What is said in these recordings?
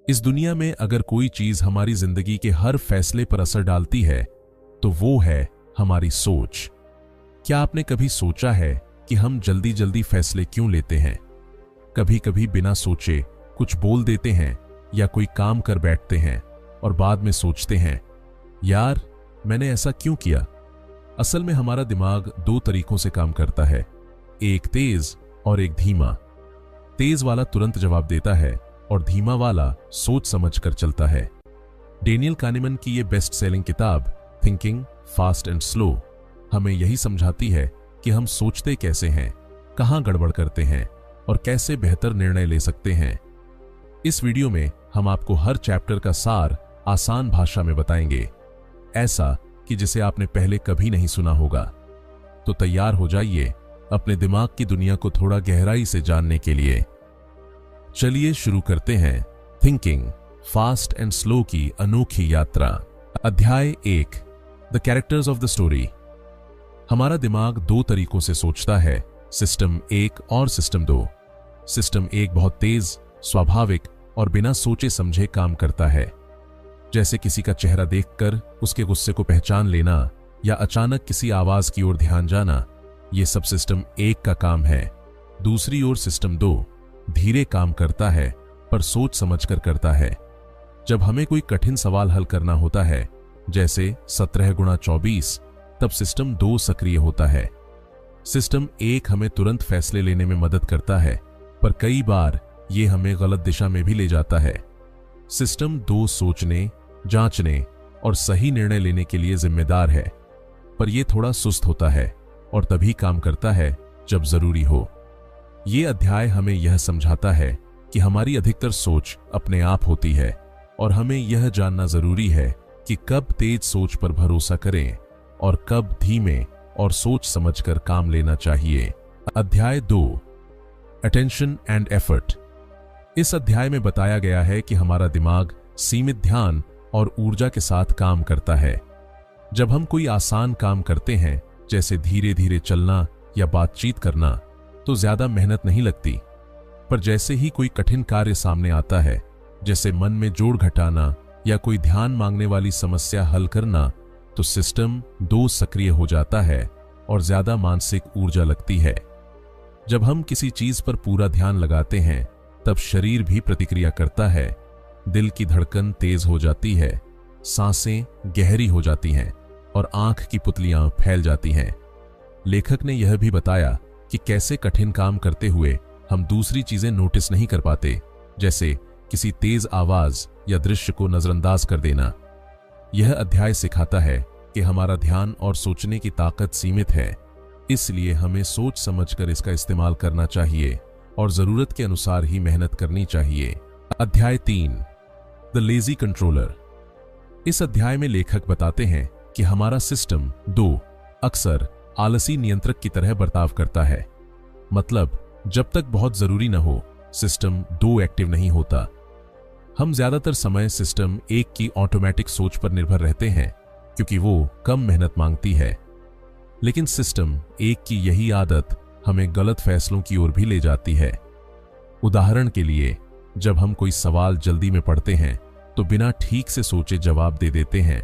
इस दुनिया में अगर कोई चीज हमारी जिंदगी के हर फैसले पर असर डालती है तो वो है हमारी सोच। क्या आपने कभी सोचा है कि हम जल्दी जल्दी फैसले क्यों लेते हैं? कभी कभी बिना सोचे कुछ बोल देते हैं या कोई काम कर बैठते हैं और बाद में सोचते हैं, यार मैंने ऐसा क्यों किया? असल में हमारा दिमाग दो तरीकों से काम करता है, एक तेज और एक धीमा। तेज वाला तुरंत जवाब देता है और धीमा वाला सोच समझ कर चलता है। डेनियल कानेमन की ये बेस्ट सेलिंग किताब थिंकिंग फास्ट एंड स्लो हमें यही समझाती है कि हम सोचते कैसे हैं, कहां गड़बड़ करते हैं और कैसे बेहतर निर्णय ले सकते हैं। इस वीडियो में हम आपको हर चैप्टर का सार आसान भाषा में बताएंगे, ऐसा कि जिसे आपने पहले कभी नहीं सुना होगा। तो तैयार हो जाइए अपने दिमाग की दुनिया को थोड़ा गहराई से जानने के लिए। चलिए शुरू करते हैं थिंकिंग फास्ट एंड स्लो की अनोखी यात्रा। अध्याय 1, the characters of the story. हमारा दिमाग दो तरीकों से सोचता है, सिस्टम 1 और सिस्टम 2। सिस्टम 1 बहुत तेज, स्वाभाविक और बिना सोचे समझे काम करता है, जैसे किसी का चेहरा देखकर उसके गुस्से को पहचान लेना या अचानक किसी आवाज की ओर ध्यान जाना। यह सब सिस्टम 1 का काम है। दूसरी ओर सिस्टम 2 धीरे काम करता है पर सोच समझकर करता है। जब हमें कोई कठिन सवाल हल करना होता है, जैसे 17 गुणा 24, तब सिस्टम 2 सक्रिय होता है। सिस्टम 1 हमें तुरंत फैसले लेने में मदद करता है, पर कई बार यह हमें गलत दिशा में भी ले जाता है। सिस्टम 2 सोचने, जांचने और सही निर्णय लेने के लिए जिम्मेदार है, पर यह थोड़ा सुस्त होता है और तभी काम करता है जब जरूरी हो। यह अध्याय हमें यह समझाता है कि हमारी अधिकतर सोच अपने आप होती है और हमें यह जानना जरूरी है कि कब तेज सोच पर भरोसा करें और कब धीमे और सोच समझकर काम लेना चाहिए। अध्याय 2, अटेंशन एंड एफर्ट। इस अध्याय में बताया गया है कि हमारा दिमाग सीमित ध्यान और ऊर्जा के साथ काम करता है। जब हम कोई आसान काम करते हैं, जैसे धीरे धीरे चलना या बातचीत करना, तो ज्यादा मेहनत नहीं लगती। पर जैसे ही कोई कठिन कार्य सामने आता है, जैसे मन में जोड़ घटाना या कोई ध्यान मांगने वाली समस्या हल करना, तो सिस्टम 2 सक्रिय हो जाता है और ज्यादा मानसिक ऊर्जा लगती है। जब हम किसी चीज पर पूरा ध्यान लगाते हैं, तब शरीर भी प्रतिक्रिया करता है। दिल की धड़कन तेज हो जाती है, सांसें गहरी हो जाती हैं और आंख की पुतलियां फैल जाती हैं। लेखक ने यह भी बताया कि कैसे कठिन काम करते हुए हम दूसरी चीजें नोटिस नहीं कर पाते, जैसे किसी तेज आवाज या दृश्य को नजरअंदाज कर देना। यह अध्याय सिखाता है कि हमारा ध्यान और सोचने की ताकत सीमित है, इसलिए हमें सोच समझकर इसका इस्तेमाल करना चाहिए और जरूरत के अनुसार ही मेहनत करनी चाहिए। अध्याय 3, द लेजी कंट्रोलर। इस अध्याय में लेखक बताते हैं कि हमारा सिस्टम 2 अक्सर आलसी नियंत्रक की तरह बर्ताव करता है। मतलब जब तक बहुत जरूरी न हो, सिस्टम 2 एक्टिव नहीं होता। हम ज्यादातर समय सिस्टम 1 की ऑटोमेटिक सोच पर निर्भर रहते हैं, क्योंकि वो कम मेहनत मांगती है। लेकिन सिस्टम 1 की यही आदत हमें गलत फैसलों की ओर भी ले जाती है। उदाहरण के लिए, जब हम कोई सवाल जल्दी में पढ़ते हैं तो बिना ठीक से सोचे जवाब दे देते हैं,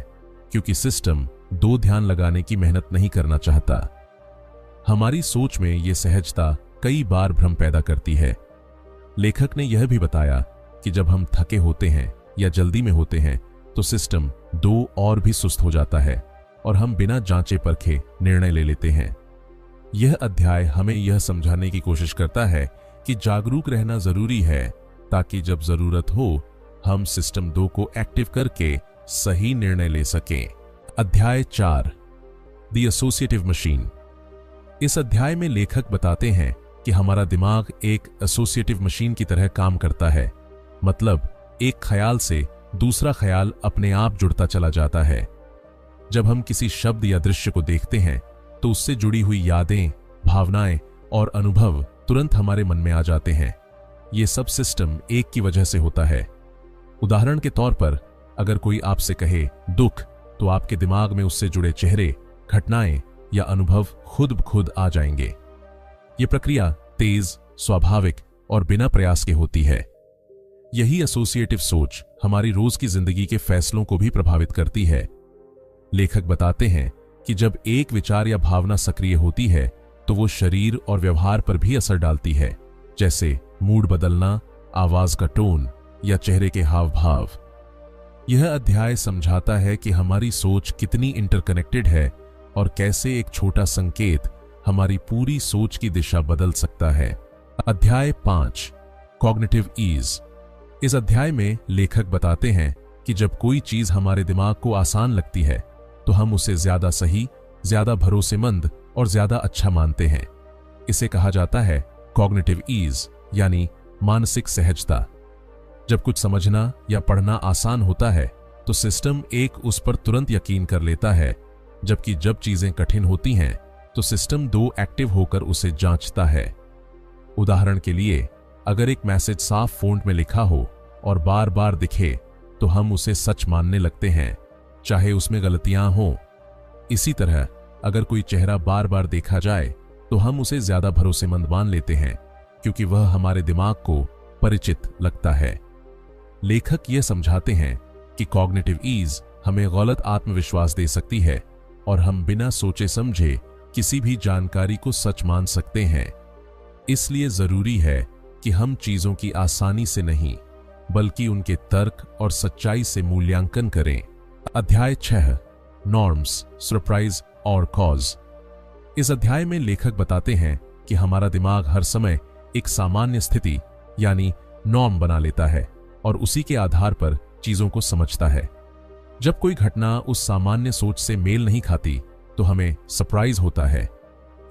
क्योंकि सिस्टम 2 ध्यान लगाने की मेहनत नहीं करना चाहता। हमारी सोच में यह सहजता कई बार भ्रम पैदा करती है। लेखक ने यह भी बताया कि जब हम थके होते हैं या जल्दी में होते हैं, तो सिस्टम 2 और भी सुस्त हो जाता है और हम बिना जांचे परखे निर्णय ले लेते हैं। यह अध्याय हमें यह समझाने की कोशिश करता है कि जागरूक रहना जरूरी है, ताकि जब जरूरत हो हम सिस्टम 2 को एक्टिव करके सही निर्णय ले सकें। अध्याय 4, द एसोसिएटिव मशीन। इस अध्याय में लेखक बताते हैं कि हमारा दिमाग एक एसोसिएटिव मशीन की तरह काम करता है। मतलब एक ख्याल से दूसरा ख्याल अपने आप जुड़ता चला जाता है। जब हम किसी शब्द या दृश्य को देखते हैं, तो उससे जुड़ी हुई यादें, भावनाएं और अनुभव तुरंत हमारे मन में आ जाते हैं। ये सब सिस्टम 1 की वजह से होता है। उदाहरण के तौर पर, अगर कोई आपसे कहे दुख, तो आपके दिमाग में उससे जुड़े चेहरे, घटनाएं या अनुभव खुद ब खुद आ जाएंगे। ये प्रक्रिया तेज, स्वाभाविक और बिना प्रयास के होती है। यही एसोसिएटिव सोच हमारी रोज की जिंदगी के फैसलों को भी प्रभावित करती है। लेखक बताते हैं कि जब एक विचार या भावना सक्रिय होती है तो वो शरीर और व्यवहार पर भी असर डालती है, जैसे मूड बदलना, आवाज का टोन या चेहरे के हाव भाव। यह अध्याय समझाता है कि हमारी सोच कितनी इंटरकनेक्टेड है और कैसे एक छोटा संकेत हमारी पूरी सोच की दिशा बदल सकता है। अध्याय 5, कॉग्निटिव ईज। इस अध्याय में लेखक बताते हैं कि जब कोई चीज हमारे दिमाग को आसान लगती है तो हम उसे ज्यादा सही, ज्यादा भरोसेमंद और ज्यादा अच्छा मानते हैं। इसे कहा जाता है कॉग्निटिव ईज, यानी मानसिक सहजता। जब कुछ समझना या पढ़ना आसान होता है तो सिस्टम एक उस पर तुरंत यकीन कर लेता है, जबकि जब चीजें कठिन होती हैं तो सिस्टम 2 एक्टिव होकर उसे जांचता है। उदाहरण के लिए, अगर एक मैसेज साफ फ़ॉन्ट में लिखा हो और बार बार दिखे तो हम उसे सच मानने लगते हैं, चाहे उसमें गलतियां हों। इसी तरह अगर कोई चेहरा बार बार देखा जाए तो हम उसे ज्यादा भरोसेमंद मान लेते हैं, क्योंकि वह हमारे दिमाग को परिचित लगता है। लेखक यह समझाते हैं कि कॉग्निटिव ईज हमें गलत आत्मविश्वास दे सकती है और हम बिना सोचे समझे किसी भी जानकारी को सच मान सकते हैं। इसलिए जरूरी है कि हम चीजों की आसानी से नहीं, बल्कि उनके तर्क और सच्चाई से मूल्यांकन करें। अध्याय 6, नॉर्म्स, सरप्राइज और कॉज। इस अध्याय में लेखक बताते हैं कि हमारा दिमाग हर समय एक सामान्य स्थिति यानी नॉर्म बना लेता है और उसी के आधार पर चीजों को समझता है। जब कोई घटना उस सामान्य सोच से मेल नहीं खाती तो हमें सरप्राइज होता है।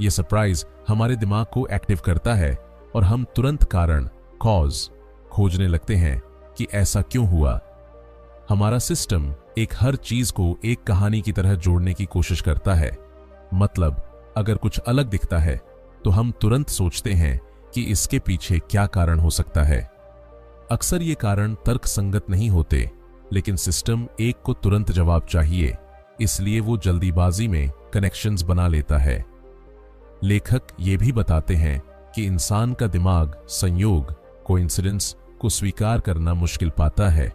यह सरप्राइज हमारे दिमाग को एक्टिव करता है और हम तुरंत कारण, कॉज, खोजने लगते हैं कि ऐसा क्यों हुआ। हमारा सिस्टम हर चीज को एक कहानी की तरह जोड़ने की कोशिश करता है। मतलब, अगर कुछ अलग दिखता है तो हम तुरंत सोचते हैं कि इसके पीछे क्या कारण हो सकता है। अक्सर ये कारण तर्कसंगत नहीं होते, लेकिन सिस्टम एक को तुरंत जवाब चाहिए, इसलिए वो जल्दीबाजी में कनेक्शंस बना लेता है। लेखक ये भी बताते हैं कि इंसान का दिमाग संयोग, कोइंसिडेंस को स्वीकार करना मुश्किल पाता है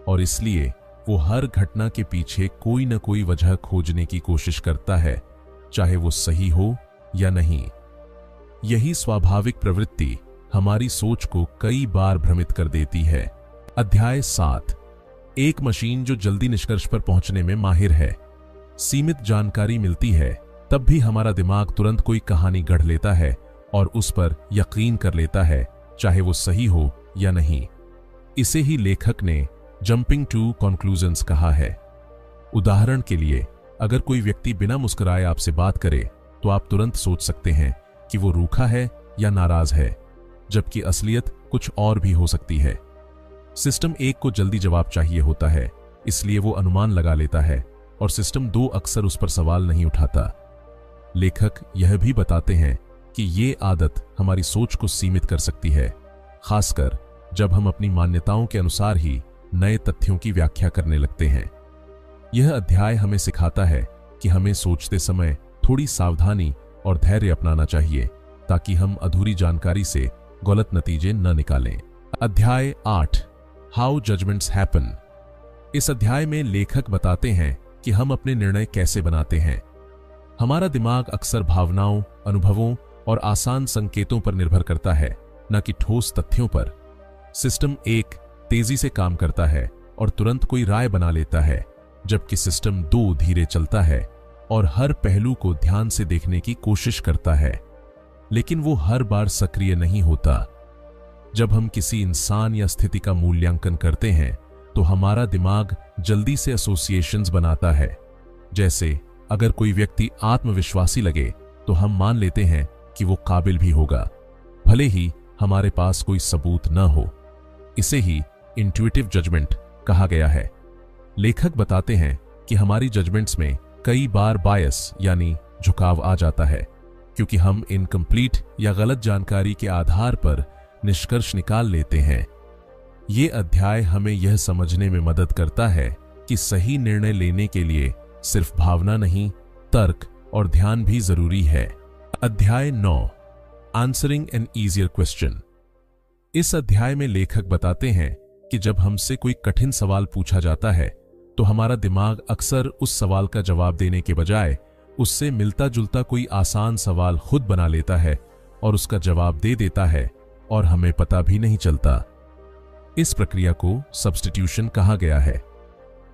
और इसलिए वो हर घटना के पीछे कोई न कोई वजह खोजने की कोशिश करता है, चाहे वो सही हो या नहीं। यही स्वाभाविक प्रवृत्ति हमारी सोच को कई बार भ्रमित कर देती है। अध्याय 7, एक मशीन जो जल्दी निष्कर्ष पर पहुंचने में माहिर है। सीमित जानकारी मिलती है तब भी हमारा दिमाग तुरंत कोई कहानी गढ़ लेता है और उस पर यकीन कर लेता है, चाहे वो सही हो या नहीं। इसे ही लेखक ने जंपिंग टू कंक्लूजन्स कहा है। उदाहरण के लिए, अगर कोई व्यक्ति बिना मुस्कुराए आपसे बात करे तो आप तुरंत सोच सकते हैं कि वो रूखा है या नाराज है, जबकि असलियत कुछ और भी हो सकती है। सिस्टम एक को जल्दी जवाब चाहिए होता है, इसलिए वो अनुमान लगा लेता है और सिस्टम 2 अक्सर उस पर सवाल नहीं उठाता। लेखक यह भी बताते हैं कि ये आदत हमारी सोच को सीमित कर सकती है, खासकर जब हम अपनी मान्यताओं के अनुसार ही नए तथ्यों की व्याख्या करने लगते हैं। यह अध्याय हमें सिखाता है कि हमें सोचते समय थोड़ी सावधानी और धैर्य अपनाना चाहिए, ताकि हम अधूरी जानकारी से गलत नतीजे न निकालें। अध्याय 8, हाउ जजमेंट्स हैपन। इस अध्याय में लेखक बताते हैं कि हम अपने निर्णय कैसे बनाते हैं। हमारा दिमाग अक्सर भावनाओं, अनुभवों और आसान संकेतों पर निर्भर करता है, न कि ठोस तथ्यों पर। सिस्टम 1 तेजी से काम करता है और तुरंत कोई राय बना लेता है, जबकि सिस्टम 2 धीरे चलता है और हर पहलू को ध्यान से देखने की कोशिश करता है, लेकिन वो हर बार सक्रिय नहीं होता। जब हम किसी इंसान या स्थिति का मूल्यांकन करते हैं तो हमारा दिमाग जल्दी से एसोसिएशंस बनाता है। जैसे, अगर कोई व्यक्ति आत्मविश्वासी लगे तो हम मान लेते हैं कि वो काबिल भी होगा, भले ही हमारे पास कोई सबूत न हो। इसे ही इंट्यूटिव जजमेंट कहा गया है। लेखक बताते हैं कि हमारी जजमेंट्स में कई बार बायस यानी झुकाव आ जाता है, क्योंकि हम इनकम्प्लीट या गलत जानकारी के आधार पर निष्कर्ष निकाल लेते हैं। ये अध्याय हमें यह समझने में मदद करता है कि सही निर्णय लेने के लिए सिर्फ भावना नहीं, तर्क और ध्यान भी जरूरी है। अध्याय 9, आंसरिंग एन ईजियर क्वेश्चन। इस अध्याय में लेखक बताते हैं कि जब हमसे कोई कठिन सवाल पूछा जाता है तो हमारा दिमाग अक्सर उस सवाल का जवाब देने के बजाय उससे मिलता जुलता कोई आसान सवाल खुद बना लेता है और उसका जवाब दे देता है और हमें पता भी नहीं चलता। इस प्रक्रिया को सब्स्टिट्यूशन कहा गया है।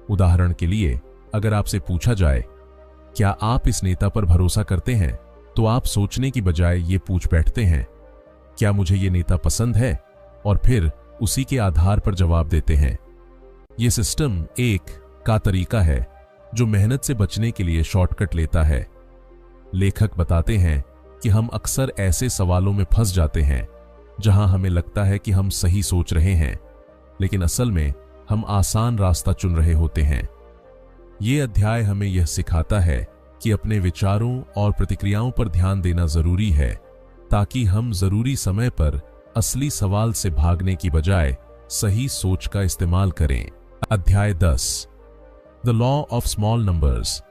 उदाहरण के लिए, अगर आपसे पूछा जाए क्या आप इस नेता पर भरोसा करते हैं, तो आप सोचने की बजाय ये पूछ बैठते हैं क्या मुझे ये नेता पसंद है, और फिर उसी के आधार पर जवाब देते हैं। यह सिस्टम एक का तरीका है जो मेहनत से बचने के लिए शॉर्टकट लेता है। लेखक बताते हैं कि हम अक्सर ऐसे सवालों में फंस जाते हैं जहां हमें लगता है कि हम सही सोच रहे हैं, लेकिन असल में हम आसान रास्ता चुन रहे होते हैं। ये अध्याय हमें यह सिखाता है कि अपने विचारों और प्रतिक्रियाओं पर ध्यान देना जरूरी है, ताकि हम जरूरी समय पर असली सवाल से भागने की बजाय सही सोच का इस्तेमाल करें। अध्याय 10, the law of small numbers.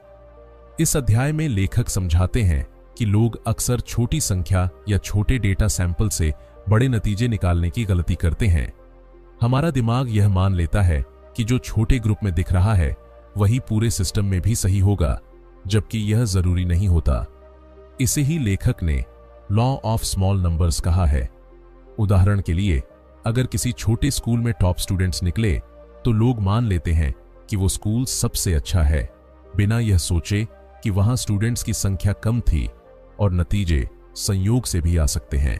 इस अध्याय में लेखक समझाते हैं कि लोग अक्सर छोटी संख्या या छोटे डेटा सैंपल से बड़े नतीजे निकालने की गलती करते हैं। हमारा दिमाग यह मान लेता है कि जो छोटे ग्रुप में दिख रहा है वही पूरे सिस्टम में भी सही होगा, जबकि यह जरूरी नहीं होता। इसे ही लेखक ने लॉ ऑफ स्मॉल नंबर्स कहा है। उदाहरण के लिए, अगर किसी छोटे स्कूल में टॉप स्टूडेंट्स निकले तो लोग मान लेते हैं कि वो स्कूल सबसे अच्छा है, बिना यह सोचे कि वहां स्टूडेंट्स की संख्या कम थी और नतीजे संयोग से भी आ सकते हैं।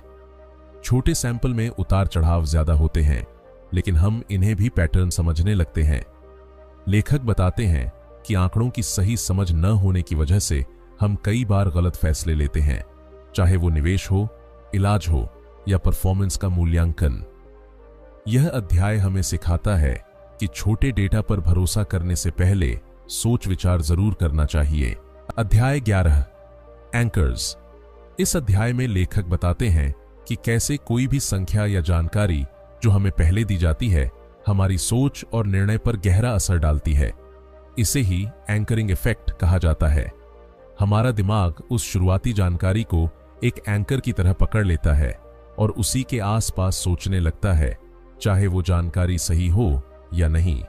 छोटे सैंपल में उतार चढ़ाव ज्यादा होते हैं, लेकिन हम इन्हें भी पैटर्न समझने लगते हैं। लेखक बताते हैं कि आंकड़ों की सही समझ न होने की वजह से हम कई बार गलत फैसले लेते हैं, चाहे वो निवेश हो, इलाज हो या परफॉर्मेंस का मूल्यांकन। यह अध्याय हमें सिखाता है कि छोटे डेटा पर भरोसा करने से पहले सोच विचार जरूर करना चाहिए। अध्याय 11, एंकर्स। इस अध्याय में लेखक बताते हैं कि कैसे कोई भी संख्या या जानकारी जो हमें पहले दी जाती है हमारी सोच और निर्णय पर गहरा असर डालती है। इसे ही एंकरिंग इफेक्ट कहा जाता है। हमारा दिमाग उस शुरुआती जानकारी को एक एंकर की तरह पकड़ लेता है और उसी के आसपास सोचने लगता है, चाहे वो जानकारी सही हो या नहीं।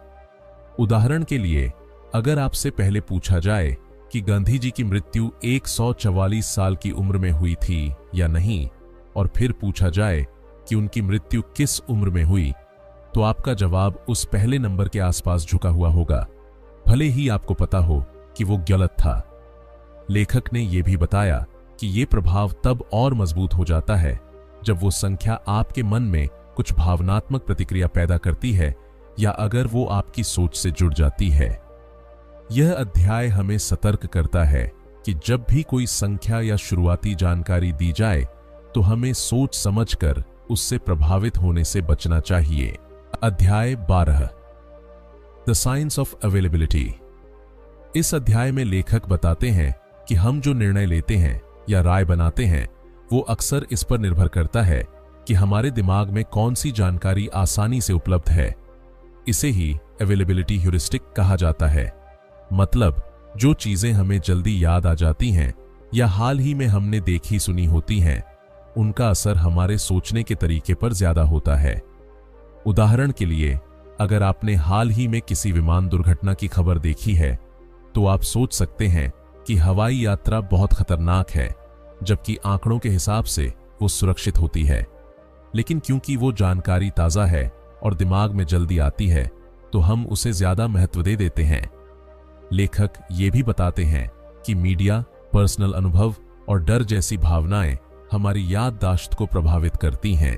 उदाहरण के लिए, अगर आपसे पहले पूछा जाए कि गांधी जी की मृत्यु 144 साल की उम्र में हुई थी या नहीं, और फिर पूछा जाए कि उनकी मृत्यु किस उम्र में हुई, तो आपका जवाब उस पहले नंबर के आसपास झुका हुआ होगा, भले ही आपको पता हो कि वो गलत था। लेखक ने यह भी बताया कि यह प्रभाव तब और मजबूत हो जाता है जब वो संख्या आपके मन में कुछ भावनात्मक प्रतिक्रिया पैदा करती है या अगर वो आपकी सोच से जुड़ जाती है। यह अध्याय हमें सतर्क करता है कि जब भी कोई संख्या या शुरुआती जानकारी दी जाए तो हमें सोच समझकर उससे प्रभावित होने से बचना चाहिए। अध्याय 12, द साइंस ऑफ अवेलेबिलिटी। इस अध्याय में लेखक बताते हैं कि हम जो निर्णय लेते हैं या राय बनाते हैं वो अक्सर इस पर निर्भर करता है कि हमारे दिमाग में कौन सी जानकारी आसानी से उपलब्ध है। इसे ही अवेलेबिलिटी ह्यूरिस्टिक कहा जाता है। मतलब, जो चीजें हमें जल्दी याद आ जाती हैं या हाल ही में हमने देखी सुनी होती हैं, उनका असर हमारे सोचने के तरीके पर ज्यादा होता है। उदाहरण के लिए, अगर आपने हाल ही में किसी विमान दुर्घटना की खबर देखी है तो आप सोच सकते हैं कि हवाई यात्रा बहुत खतरनाक है, जबकि आंकड़ों के हिसाब से वो सुरक्षित होती है। लेकिन क्योंकि वो जानकारी ताजा है और दिमाग में जल्दी आती है, तो हम उसे ज्यादा महत्व दे देते हैं। लेखक ये भी बताते हैं कि मीडिया, पर्सनल अनुभव और डर जैसी भावनाएं हमारी याददाश्त को प्रभावित करती हैं।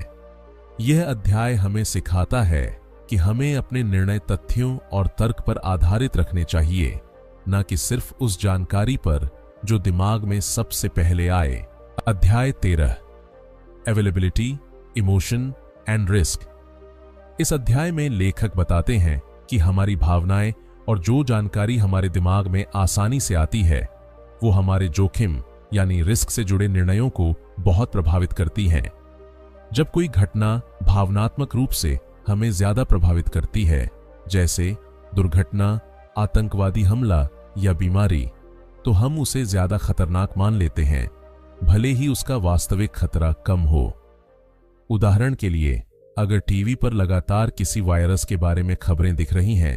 यह अध्याय हमें सिखाता है कि हमें अपने निर्णय तथ्यों और तर्क पर आधारित रखने चाहिए, न कि सिर्फ उस जानकारी पर जो दिमाग में सबसे पहले आए। अध्याय 13, अवेलेबिलिटी, इमोशन एंड रिस्क। इस अध्याय में लेखक बताते हैं कि हमारी भावनाएं और जो जानकारी हमारे दिमाग में आसानी से आती है वो हमारे जोखिम यानी रिस्क से जुड़े निर्णयों को बहुत प्रभावित करती हैं। जब कोई घटना भावनात्मक रूप से हमें ज्यादा प्रभावित करती है, जैसे दुर्घटना, आतंकवादी हमला या बीमारी, तो हम उसे ज्यादा खतरनाक मान लेते हैं, भले ही उसका वास्तविक खतरा कम हो। उदाहरण के लिए, अगर टीवी पर लगातार किसी वायरस के बारे में खबरें दिख रही हैं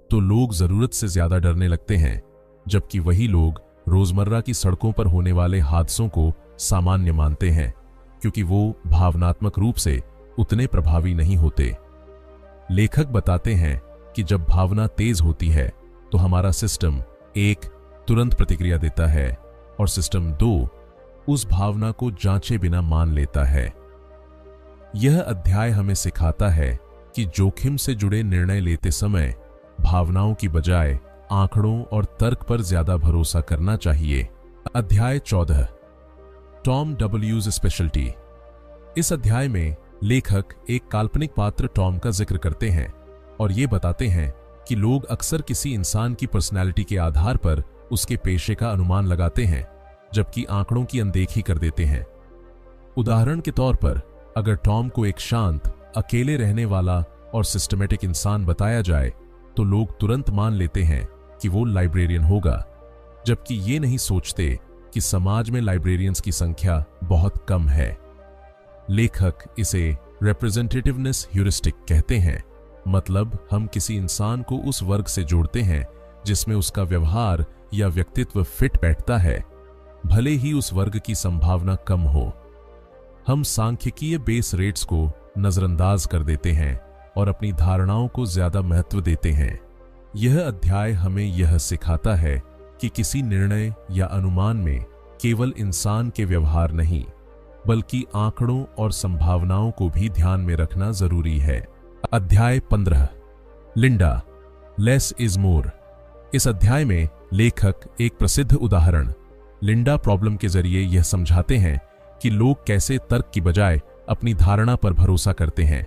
तो लोग जरूरत से ज्यादा डरने लगते हैं, जबकि वही लोग रोजमर्रा की सड़कों पर होने वाले हादसों को सामान्य मानते हैं, क्योंकि वो भावनात्मक रूप से उतने प्रभावी नहीं होते। लेखक बताते हैं कि जब भावना तेज होती है तो हमारा सिस्टम 1 तुरंत प्रतिक्रिया देता है और सिस्टम 2 उस भावना को जांचे बिना मान लेता है। यह अध्याय हमें सिखाता है कि जोखिम से जुड़े निर्णय लेते समय भावनाओं की बजाय आंकड़ों और तर्क पर ज्यादा भरोसा करना चाहिए। अध्याय 14 टॉम डब्ल्यूज स्पेशलिटी। इस अध्याय में लेखक एक काल्पनिक पात्र टॉम का जिक्र करते हैं और ये बताते हैं कि लोग अक्सर किसी इंसान की पर्सनैलिटी के आधार पर उसके पेशे का अनुमान लगाते हैं, जबकि आंकड़ों की अनदेखी कर देते हैं। उदाहरण के तौर पर अगर टॉम को एक शांत, अकेले रहने वाला और सिस्टमेटिक इंसान बताया जाए तो लोग तुरंत मान लेते हैं कि वो लाइब्रेरियन होगा, जबकि ये नहीं सोचते कि समाज में लाइब्रेरियंस की संख्या बहुत कम है। लेखक इसे रिप्रेजेंटेटिवनेस ह्यूरिस्टिक कहते हैं, मतलब हम किसी इंसान को उस वर्ग से जोड़ते हैं जिसमें उसका व्यवहार या व्यक्तित्व फिट बैठता है, भले ही उस वर्ग की संभावना कम हो। हम सांख्यिकीय बेस रेट्स को नजरअंदाज कर देते हैं और अपनी धारणाओं को ज्यादा महत्व देते हैं। यह अध्याय हमें यह सिखाता है कि किसी निर्णय या अनुमान में केवल इंसान के व्यवहार नहीं, बल्कि आंकड़ों और संभावनाओं को भी ध्यान में रखना जरूरी है। अध्याय 15 लिंडा, लेस इज मोर। इस अध्याय में लेखक एक प्रसिद्ध उदाहरण लिंडा प्रॉब्लम के जरिए यह समझाते हैं कि लोग कैसे तर्क की बजाय अपनी धारणा पर भरोसा करते हैं।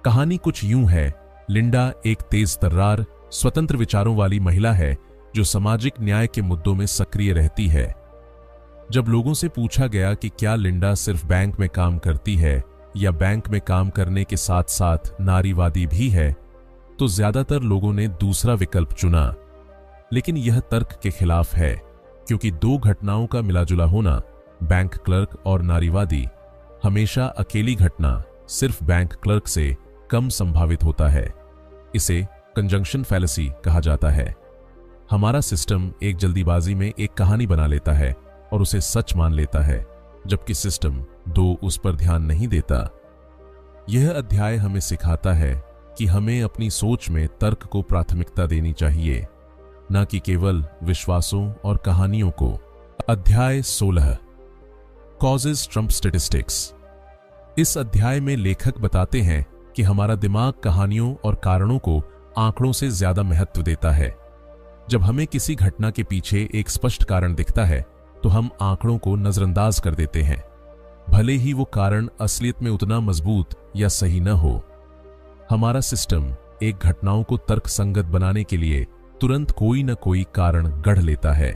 कहानी कुछ यूं है। लिंडा एक तेज तर्रार, स्वतंत्र विचारों वाली महिला है जो सामाजिक न्याय के मुद्दों में सक्रिय रहती है। जब लोगों से पूछा गया कि क्या लिंडा सिर्फ बैंक में काम करती है या बैंक में काम करने के साथ साथ नारीवादी भी है, तो ज्यादातर लोगों ने दूसरा विकल्प चुना। लेकिन यह तर्क के खिलाफ है, क्योंकि दो घटनाओं का मिलाजुला होना, बैंक क्लर्क और नारीवादी, हमेशा अकेली घटना सिर्फ बैंक क्लर्क से कम संभावित होता है। इसे कंजंक्शन फैलेसी कहा जाता है। हमारा सिस्टम एक जल्दीबाजी में एक कहानी बना लेता है और उसे सच मान लेता है, जबकि सिस्टम 2 उस पर ध्यान नहीं देता। यह अध्याय हमें सिखाता है कि हमें अपनी सोच में तर्क को प्राथमिकता देनी चाहिए, न कि केवल विश्वासों और कहानियों को। अध्याय 16 कॉजेज ट्रम्प स्टैटिस्टिक्स। इस अध्याय में लेखक बताते हैं कि हमारा दिमाग कहानियों और कारणों को आंकड़ों से ज्यादा महत्व देता है। जब हमें किसी घटना के पीछे एक स्पष्ट कारण दिखता है तो हम आंकड़ों को नजरअंदाज कर देते हैं, भले ही वो कारण असलियत में उतना मजबूत या सही न हो। हमारा सिस्टम एक घटनाओं को तर्कसंगत बनाने के लिए तुरंत कोई न कोई कारण गढ़ लेता है।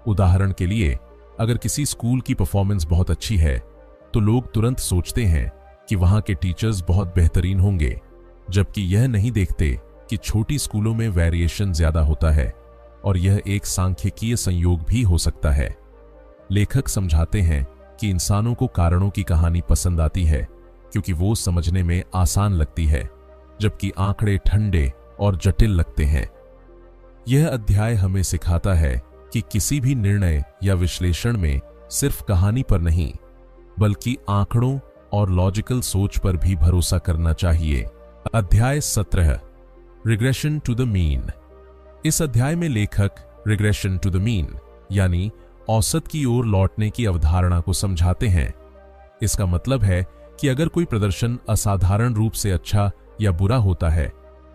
उदाहरण के लिए, अगर किसी स्कूल की परफॉर्मेंस बहुत अच्छी है तो लोग तुरंत सोचते हैं कि वहां के टीचर्स बहुत बेहतरीन होंगे, जबकि यह नहीं देखते कि छोटी स्कूलों में वेरिएशन ज्यादा होता है और यह एक सांख्यिकीय संयोग भी हो सकता है। लेखक समझाते हैं कि इंसानों को कारणों की कहानी पसंद आती है क्योंकि वो समझने में आसान लगती है, जबकि आंकड़े ठंडे और जटिल लगते हैं। यह अध्याय हमें सिखाता है कि किसी भी निर्णय या विश्लेषण में सिर्फ कहानी पर नहीं, बल्कि आंकड़ों और लॉजिकल सोच पर भी भरोसा करना चाहिए। अध्याय 17 रिग्रेशन टू द मीन। इस अध्याय में लेखक रिग्रेशन टू द मीन यानी औसत की ओर लौटने की अवधारणा को समझाते हैं। इसका मतलब है कि अगर कोई प्रदर्शन असाधारण रूप से अच्छा या बुरा होता है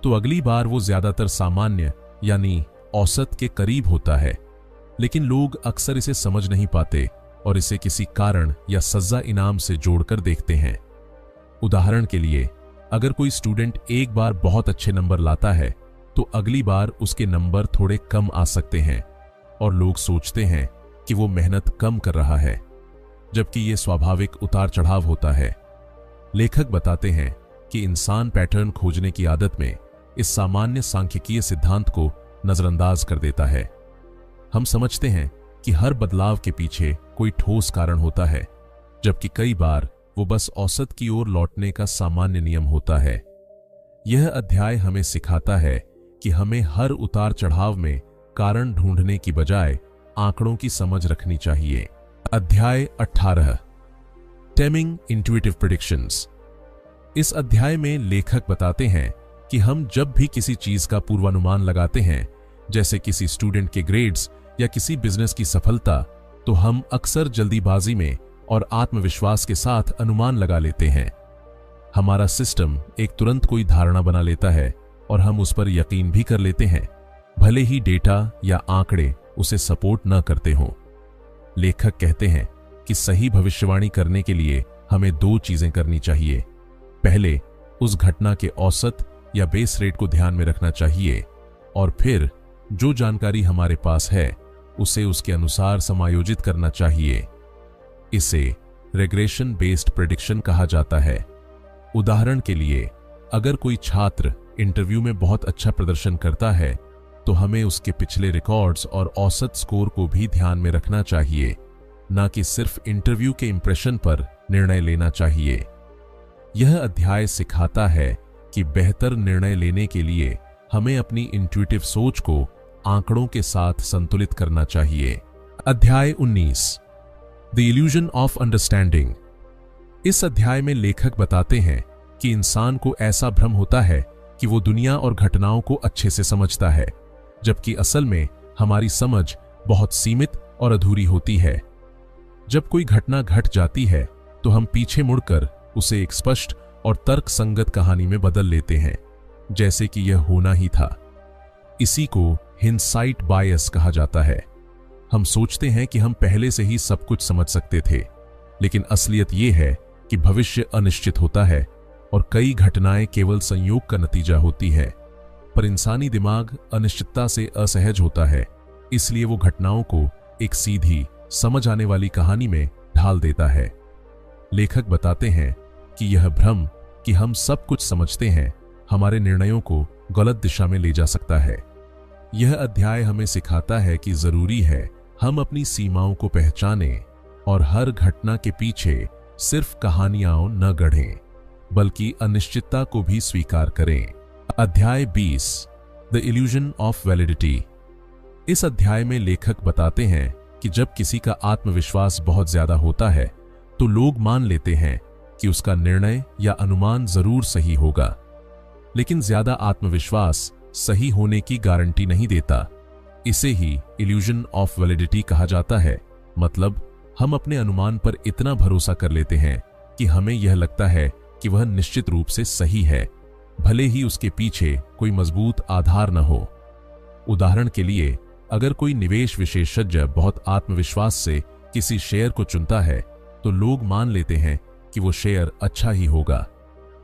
तो अगली बार वो ज्यादातर सामान्य यानी औसत के करीब होता है, लेकिन लोग अक्सर इसे समझ नहीं पाते और इसे किसी कारण या सजा इनाम से जोड़कर देखते हैं। उदाहरण के लिए, अगर कोई स्टूडेंट एक बार बहुत अच्छे नंबर लाता है तो अगली बार उसके नंबर थोड़े कम आ सकते हैं और लोग सोचते हैं कि वो मेहनत कम कर रहा है, जबकि ये स्वाभाविक उतार चढ़ाव होता है। लेखक बताते हैं कि इंसान पैटर्न खोजने की आदत में इस सामान्य सांख्यिकीय सिद्धांत को नजरअंदाज कर देता है। हम समझते हैं कि हर बदलाव के पीछे कोई ठोस कारण होता है, जबकि कई बार वो बस औसत की ओर लौटने का सामान्य नियम होता है। यह अध्याय हमें सिखाता है कि हमें हर उतार चढ़ाव में कारण ढूंढने की बजाय आंकड़ों की समझ रखनी चाहिए। अध्याय 18 टेमिंग इंट्यूटिव प्रेडिक्शंस। इस अध्याय में लेखक बताते हैं कि हम जब भी किसी चीज का पूर्वानुमान लगाते हैं, जैसे किसी स्टूडेंट के ग्रेड्स या किसी बिजनेस की सफलता, तो हम अक्सर जल्दीबाजी में और आत्मविश्वास के साथ अनुमान लगा लेते हैं। हमारा सिस्टम एक तुरंत कोई धारणा बना लेता है और हम उस पर यकीन भी कर लेते हैं, भले ही डेटा या आंकड़े उसे सपोर्ट न करते हों। लेखक कहते हैं कि सही भविष्यवाणी करने के लिए हमें 2 चीजें करनी चाहिए। पहले, उस घटना के औसत या बेस रेट को ध्यान में रखना चाहिए और फिर जो जानकारी हमारे पास है उसे उसके अनुसार समायोजित करना चाहिए। इसे रेग्रेशन बेस्ड प्रेडिक्शन कहा जाता है। उदाहरण के लिए, अगर कोई छात्र इंटरव्यू में बहुत अच्छा प्रदर्शन करता है तो हमें उसके पिछले रिकॉर्ड्स और औसत स्कोर को भी ध्यान में रखना चाहिए, न कि सिर्फ इंटरव्यू के इंप्रेशन पर निर्णय लेना चाहिए। यह अध्याय सिखाता है कि बेहतर निर्णय लेने के लिए हमें अपनी इंट्यूटिव सोच को आंकड़ों के साथ संतुलित करना चाहिए। अध्याय 19 द इल्यूजन ऑफ अंडरस्टैंडिंग। इस अध्याय में लेखक बताते हैं कि इंसान को ऐसा भ्रम होता है कि वो दुनिया और घटनाओं को अच्छे से समझता है, जबकि असल में हमारी समझ बहुत सीमित और अधूरी होती है। जब कोई घटना घट जाती है तो हम पीछे मुड़कर उसे एक स्पष्ट और तर्कसंगत कहानी में बदल लेते हैं, जैसे कि यह होना ही था। इसी को हिंडसाइट बायस कहा जाता है। हम सोचते हैं कि हम पहले से ही सब कुछ समझ सकते थे, लेकिन असलियत यह है कि भविष्य अनिश्चित होता है और कई घटनाएं केवल संयोग का नतीजा होती है। पर इंसानी दिमाग अनिश्चितता से असहज होता है, इसलिए वो घटनाओं को एक सीधी, समझ आने वाली कहानी में ढाल देता है। लेखक बताते हैं कि यह भ्रम कि हम सब कुछ समझते हैं हमारे निर्णयों को गलत दिशा में ले जा सकता है। यह अध्याय हमें सिखाता है कि जरूरी है हम अपनी सीमाओं को पहचानें और हर घटना के पीछे सिर्फ कहानियां न गढ़ें, बल्कि अनिश्चितता को भी स्वीकार करें। अध्याय 20 द इल्यूजन ऑफ वैलिडिटी। इस अध्याय में लेखक बताते हैं कि जब किसी का आत्मविश्वास बहुत ज्यादा होता है तो लोग मान लेते हैं कि उसका निर्णय या अनुमान जरूर सही होगा, लेकिन ज्यादा आत्मविश्वास सही होने की गारंटी नहीं देता। इसे ही इल्यूजन ऑफ वैलिडिटी कहा जाता है। मतलब, हम अपने अनुमान पर इतना भरोसा कर लेते हैं कि हमें यह लगता है कि वह निश्चित रूप से सही है, भले ही उसके पीछे कोई मजबूत आधार न हो। उदाहरण के लिए, अगर कोई निवेश विशेषज्ञ बहुत आत्मविश्वास से किसी शेयर को चुनता है तो लोग मान लेते हैं कि वो शेयर अच्छा ही होगा,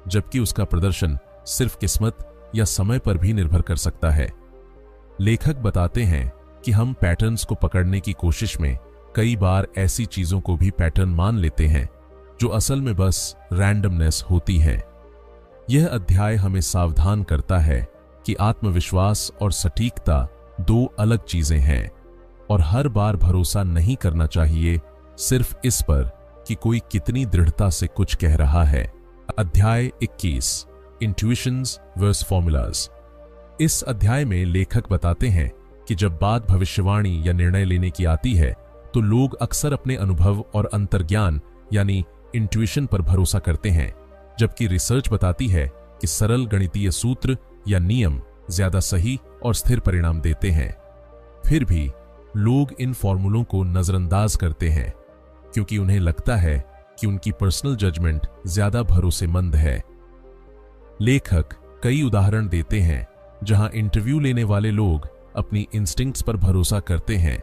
जबकि उसका प्रदर्शन सिर्फ किस्मत या समय पर भी निर्भर कर सकता है। लेखक बताते हैं कि हम पैटर्न्स को पकड़ने की कोशिश में कई बार ऐसी चीजों को भी पैटर्न मान लेते हैं जो असल में बस रैंडमनेस होती है। यह अध्याय हमें सावधान करता है कि आत्मविश्वास और सटीकता 2 अलग चीजें हैं और हर बार भरोसा नहीं करना चाहिए सिर्फ इस पर कि कोई कितनी दृढ़ता से कुछ कह रहा है। अध्याय 21 इंट्यूशंस वर्सेस फॉर्मूलाज। इस अध्याय में लेखक बताते हैं कि जब बात भविष्यवाणी या निर्णय लेने की आती है तो लोग अक्सर अपने अनुभव और अंतर्ज्ञान यानी इंट्यूशन पर भरोसा करते हैं, जबकि रिसर्च बताती है कि सरल गणितीय सूत्र या नियम ज्यादा सही और स्थिर परिणाम देते हैं। फिर भी लोग इन फॉर्मूलों को नजरअंदाज करते हैं क्योंकि उन्हें लगता है कि उनकी पर्सनल जजमेंट ज्यादा भरोसेमंद है। लेखक कई उदाहरण देते हैं जहां इंटरव्यू लेने वाले लोग अपनी इंस्टिंक्ट्स पर भरोसा करते हैं,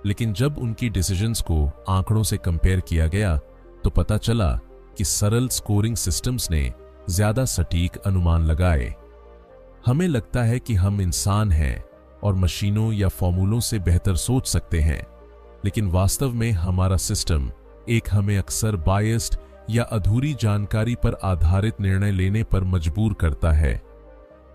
लेकिन जब उनकी डिसीजंस को आंकड़ों से कंपेयर किया गया तो पता चला कि सरल स्कोरिंग सिस्टम्स ने ज्यादा सटीक अनुमान लगाए। हमें लगता है कि हम इंसान हैं और मशीनों या फॉर्मूलों से बेहतर सोच सकते हैं, लेकिन वास्तव में हमारा सिस्टम हमें अक्सर बायस्ड या अधूरी जानकारी पर आधारित निर्णय लेने पर मजबूर करता है।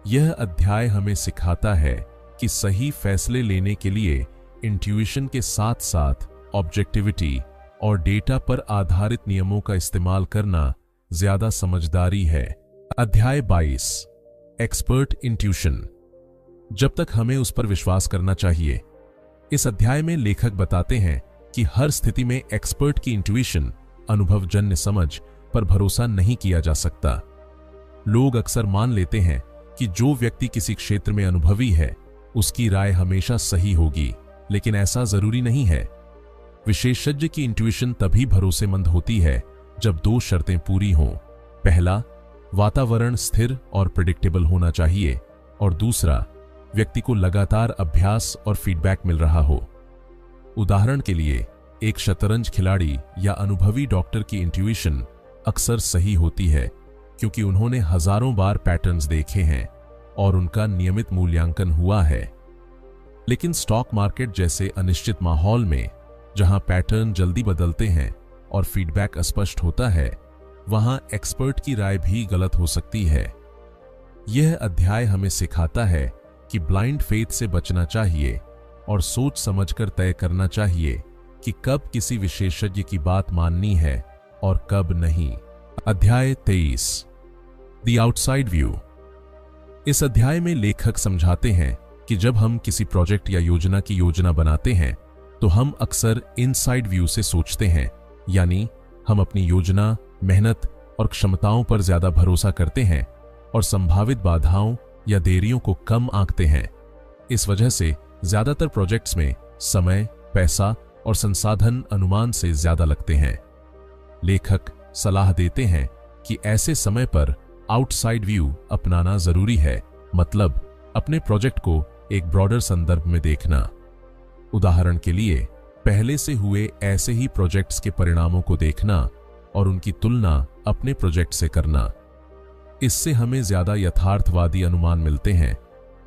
यह अध्याय हमें सिखाता है कि सही फैसले लेने के लिए इंट्यूशन के साथ साथ ऑब्जेक्टिविटी और डेटा पर आधारित नियमों का इस्तेमाल करना ज्यादा समझदारी है। अध्याय 22, एक्सपर्ट इंट्यूशन। जब तक हमें उस पर विश्वास करना चाहिए। इस अध्याय में लेखक बताते हैं कि हर स्थिति में एक्सपर्ट की इंट्यूशन, अनुभवजन्य समझ पर भरोसा नहीं किया जा सकता। लोग अक्सर मान लेते हैं कि जो व्यक्ति किसी क्षेत्र में अनुभवी है उसकी राय हमेशा सही होगी, लेकिन ऐसा जरूरी नहीं है। विशेषज्ञ की इंट्यूशन तभी भरोसेमंद होती है जब दो शर्तें पूरी हों। पहला, वातावरण स्थिर और प्रेडिक्टेबल होना चाहिए, और दूसरा, व्यक्ति को लगातार अभ्यास और फीडबैक मिल रहा हो। उदाहरण के लिए, एक शतरंज खिलाड़ी या अनुभवी डॉक्टर की इंट्यूशन अक्सर सही होती है क्योंकि उन्होंने हजारों बार पैटर्न्स देखे हैं और उनका नियमित मूल्यांकन हुआ है। लेकिन स्टॉक मार्केट जैसे अनिश्चित माहौल में, जहां पैटर्न जल्दी बदलते हैं और फीडबैक अस्पष्ट होता है, वहां एक्सपर्ट की राय भी गलत हो सकती है। यह अध्याय हमें सिखाता है कि ब्लाइंड फेथ से बचना चाहिए और सोच समझकर तय करना चाहिए कि कब किसी विशेषज्ञ की बात माननी है और कब नहीं। अध्याय 23, द आउटसाइड व्यू। इस अध्याय में लेखक समझाते हैं कि जब हम किसी प्रोजेक्ट या योजना की योजना बनाते हैं तो हम अक्सर इनसाइड व्यू से सोचते हैं, यानी हम अपनी योजना, मेहनत और क्षमताओं पर ज्यादा भरोसा करते हैं और संभावित बाधाओं या देरियों को कम आंकते हैं। इस वजह से ज्यादातर प्रोजेक्ट्स में समय, पैसा और संसाधन अनुमान से ज्यादा लगते हैं। लेखक सलाह देते हैं कि ऐसे समय पर आउटसाइड व्यू अपनाना जरूरी है, मतलब अपने प्रोजेक्ट को एक ब्रॉडर संदर्भ में देखना। उदाहरण के लिए, पहले से हुए ऐसे ही प्रोजेक्ट्स के परिणामों को देखना और उनकी तुलना अपने प्रोजेक्ट से करना। इससे हमें ज्यादा यथार्थवादी अनुमान मिलते हैं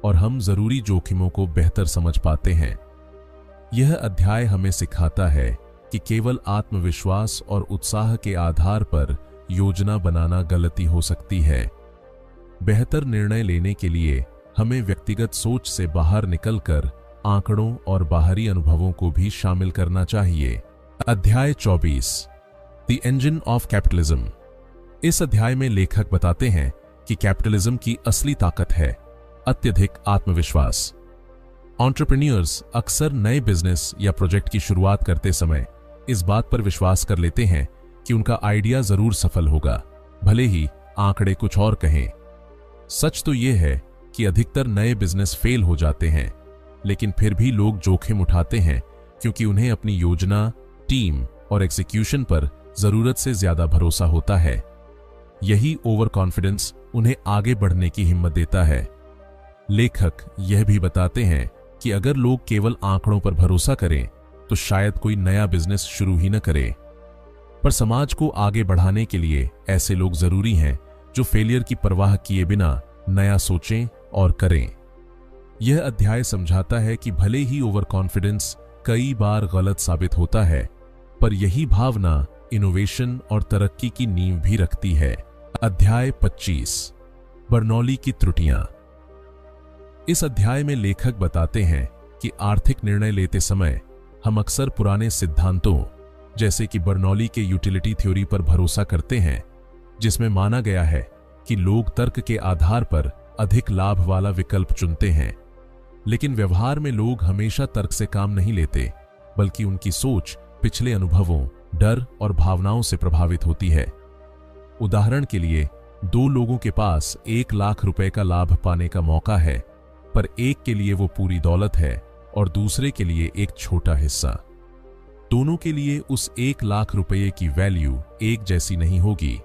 और हम जरूरी जोखिमों को बेहतर समझ पाते हैं। यह अध्याय हमें सिखाता है कि केवल आत्मविश्वास और उत्साह के आधार पर योजना बनाना गलती हो सकती है। बेहतर निर्णय लेने के लिए हमें व्यक्तिगत सोच से बाहर निकलकर आंकड़ों और बाहरी अनुभवों को भी शामिल करना चाहिए। अध्याय 24, द इंजन ऑफ कैपिटलिज्म। इस अध्याय में लेखक बताते हैं कि कैपिटलिज्म की असली ताकत है अत्यधिक आत्मविश्वास। एंटरप्रेन्योर्स अक्सर नए बिजनेस या प्रोजेक्ट की शुरुआत करते समय इस बात पर विश्वास कर लेते हैं कि उनका आइडिया जरूर सफल होगा, भले ही आंकड़े कुछ और कहें। सच तो यह है कि अधिकतर नए बिजनेस फेल हो जाते हैं, लेकिन फिर भी लोग जोखिम उठाते हैं क्योंकि उन्हें अपनी योजना, टीम और एग्जीक्यूशन पर जरूरत से ज्यादा भरोसा होता है। यही ओवर कॉन्फिडेंस उन्हें आगे बढ़ने की हिम्मत देता है। लेखक यह भी बताते हैं कि अगर लोग केवल आंकड़ों पर भरोसा करें तो शायद कोई नया बिजनेस शुरू ही न करे। पर समाज को आगे बढ़ाने के लिए ऐसे लोग जरूरी हैं जो फेलियर की परवाह किए बिना नया सोचें और करें। यह अध्याय समझाता है कि भले ही ओवर कॉन्फिडेंस कई बार गलत साबित होता है, पर यही भावना इनोवेशन और तरक्की की नींव भी रखती है। अध्याय 25, बर्नौली की त्रुटियां। इस अध्याय में लेखक बताते हैं कि आर्थिक निर्णय लेते समय हम अक्सर पुराने सिद्धांतों जैसे कि बर्नौली के यूटिलिटी थ्योरी पर भरोसा करते हैं, जिसमें माना गया है कि लोग तर्क के आधार पर अधिक लाभ वाला विकल्प चुनते हैं। लेकिन व्यवहार में लोग हमेशा तर्क से काम नहीं लेते, बल्कि उनकी सोच पिछले अनुभवों, डर और भावनाओं से प्रभावित होती है। उदाहरण के लिए, दो लोगों के पास 1 लाख रुपए का लाभ पाने का मौका है, पर एक के लिए वो पूरी दौलत है और दूसरे के लिए एक छोटा हिस्सा। दोनों के लिए उस 1 लाख रुपए की वैल्यू एक जैसी नहीं होगी,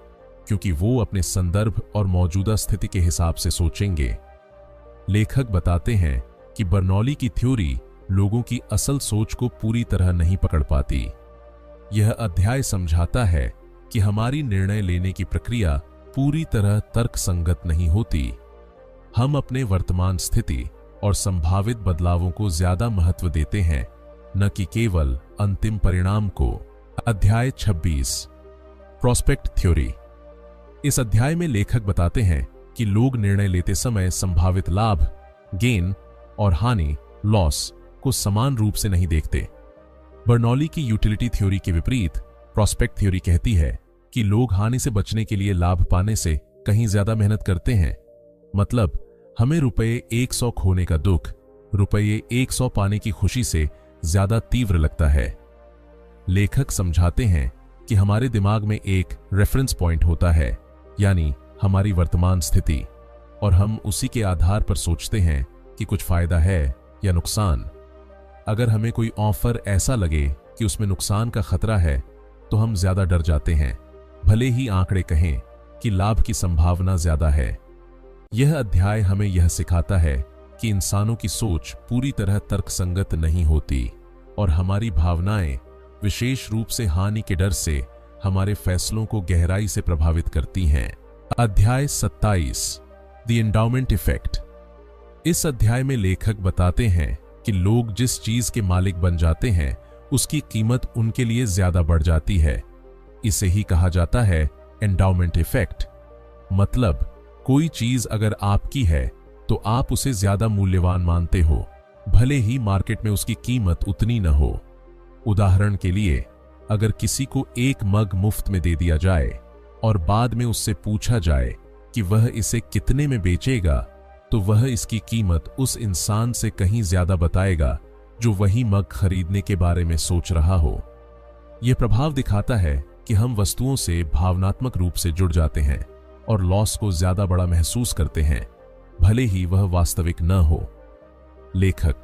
क्योंकि वो अपने संदर्भ और मौजूदा स्थिति के हिसाब से सोचेंगे। लेखक बताते हैं कि बर्नौली की थ्योरी लोगों की असल सोच को पूरी तरह नहीं पकड़ पाती। यह अध्याय समझाता है कि हमारी निर्णय लेने की प्रक्रिया पूरी तरह तर्कसंगत नहीं होती। हम अपने वर्तमान स्थिति और संभावित बदलावों को ज्यादा महत्व देते हैं, न कि केवल अंतिम परिणाम को। अध्याय 26, प्रोस्पेक्ट थ्योरी। इस अध्याय में लेखक बताते हैं कि लोग निर्णय लेते समय संभावित लाभ, गेन और हानि, लॉस को समान रूप से नहीं देखते। बर्नौली की यूटिलिटी थ्योरी के विपरीत प्रोस्पेक्ट थ्योरी कहती है कि लोग हानि से बचने के लिए लाभ पाने से कहीं ज्यादा मेहनत करते हैं। मतलब हमें रुपये 100 खोने का दुख रुपये 100 पाने की खुशी से ज्यादा तीव्र लगता है। लेखक समझाते हैं कि हमारे दिमाग में एक रेफरेंस पॉइंट होता है, यानी हमारी वर्तमान स्थिति, और हम उसी के आधार पर सोचते हैं कि कुछ फायदा है या नुकसान। अगर हमें कोई ऑफर ऐसा लगे कि उसमें नुकसान का खतरा है तो हम ज्यादा डर जाते हैं, भले ही आंकड़े कहें कि लाभ की संभावना ज्यादा है। यह अध्याय हमें यह सिखाता है कि इंसानों की सोच पूरी तरह तर्कसंगत नहीं होती और हमारी भावनाएं विशेष रूप से हानि के डर से हमारे फैसलों को गहराई से प्रभावित करती हैं। अध्याय 27 द एंडाउमेंट इफेक्ट। इस अध्याय में लेखक बताते हैं कि लोग जिस चीज के मालिक बन जाते हैं उसकी कीमत उनके लिए ज्यादा बढ़ जाती है। इसे ही कहा जाता है एंडाउमेंट इफेक्ट। मतलब कोई चीज अगर आपकी है तो आप उसे ज्यादा मूल्यवान मानते हो, भले ही मार्केट में उसकी कीमत उतनी न हो। उदाहरण के लिए, अगर किसी को एक मग मुफ्त में दे दिया जाए और बाद में उससे पूछा जाए कि वह इसे कितने में बेचेगा, तो वह इसकी कीमत उस इंसान से कहीं ज्यादा बताएगा जो वही मग खरीदने के बारे में सोच रहा हो। यह प्रभाव दिखाता है कि हम वस्तुओं से भावनात्मक रूप से जुड़ जाते हैं और लॉस को ज्यादा बड़ा महसूस करते हैं, भले ही वह वास्तविक न हो। लेखक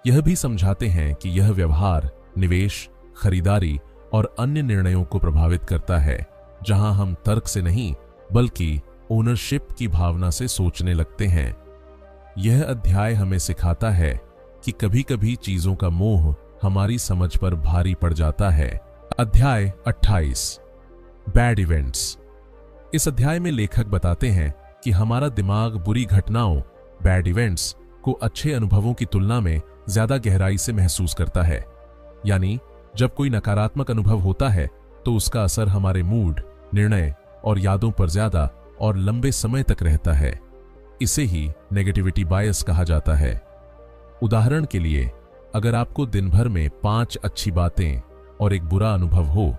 यह भी समझाते हैं कि यह व्यवहार निवेश, खरीदारी और अन्य निर्णयों को प्रभावित करता है, जहां हम तर्क से नहीं बल्कि ओनरशिप की भावना से सोचने लगते हैं। यह अध्याय हमें सिखाता है कि कभी-कभी चीजों का मोह हमारी समझ पर भारी पड़ जाता है। अध्याय 28 बैड इवेंट्स। इस अध्याय में लेखक बताते हैं कि हमारा दिमाग बुरी घटनाओं बैड इवेंट्स को अच्छे अनुभवों की तुलना में ज्यादा गहराई से महसूस करता है। यानी जब कोई नकारात्मक अनुभव होता है तो उसका असर हमारे मूड, निर्णय और यादों पर ज्यादा और लंबे समय तक रहता है। इसे ही नेगेटिविटी बायस कहा जाता है। उदाहरण के लिए, अगर आपको दिन भर में 5 अच्छी बातें और एक बुरा अनुभव हो,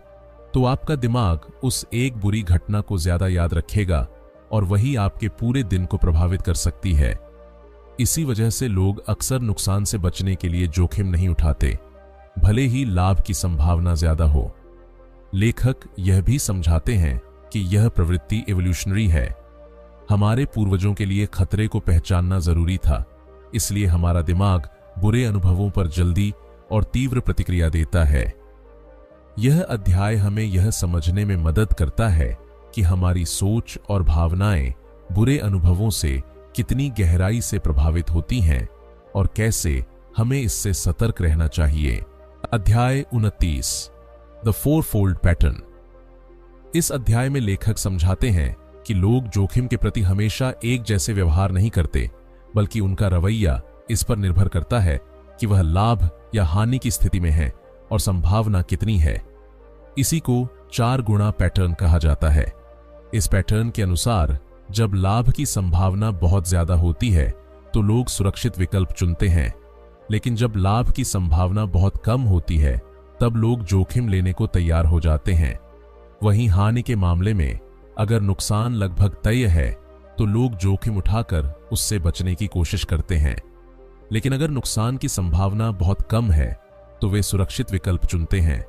तो आपका दिमाग उस एक बुरी घटना को ज्यादा याद रखेगा और वही आपके पूरे दिन को प्रभावित कर सकती है। इसी वजह से लोग अक्सर नुकसान से बचने के लिए जोखिम नहीं उठाते, भले ही लाभ की संभावना ज्यादा हो। लेखक यह भी समझाते हैं कि यह प्रवृत्ति एवोल्यूशनरी है। हमारे पूर्वजों के लिए खतरे को पहचानना जरूरी था, इसलिए हमारा दिमाग बुरे अनुभवों पर जल्दी और तीव्र प्रतिक्रिया देता है। यह अध्याय हमें यह समझने में मदद करता है कि हमारी सोच और भावनाएं बुरे अनुभवों से कितनी गहराई से प्रभावित होती हैं और कैसे हमें इससे सतर्क रहना चाहिए। अध्याय 29 द फोरफोल्ड पैटर्न। इस अध्याय में लेखक समझाते हैं कि लोग जोखिम के प्रति हमेशा एक जैसे व्यवहार नहीं करते, बल्कि उनका रवैया इस पर निर्भर करता है कि वह लाभ या हानि की स्थिति में है और संभावना कितनी है। इसी को 4 गुणा पैटर्न कहा जाता है। इस पैटर्न के अनुसार जब लाभ की संभावना बहुत ज्यादा होती है तो लोग सुरक्षित विकल्प चुनते हैं, लेकिन जब लाभ की संभावना बहुत कम होती है तब लोग जोखिम लेने को तैयार हो जाते हैं। वहीं हानि के मामले में अगर नुकसान लगभग तय है तो लोग जोखिम उठाकर उससे बचने की कोशिश करते हैं, लेकिन अगर नुकसान की संभावना बहुत कम है तो वे सुरक्षित विकल्प चुनते हैं।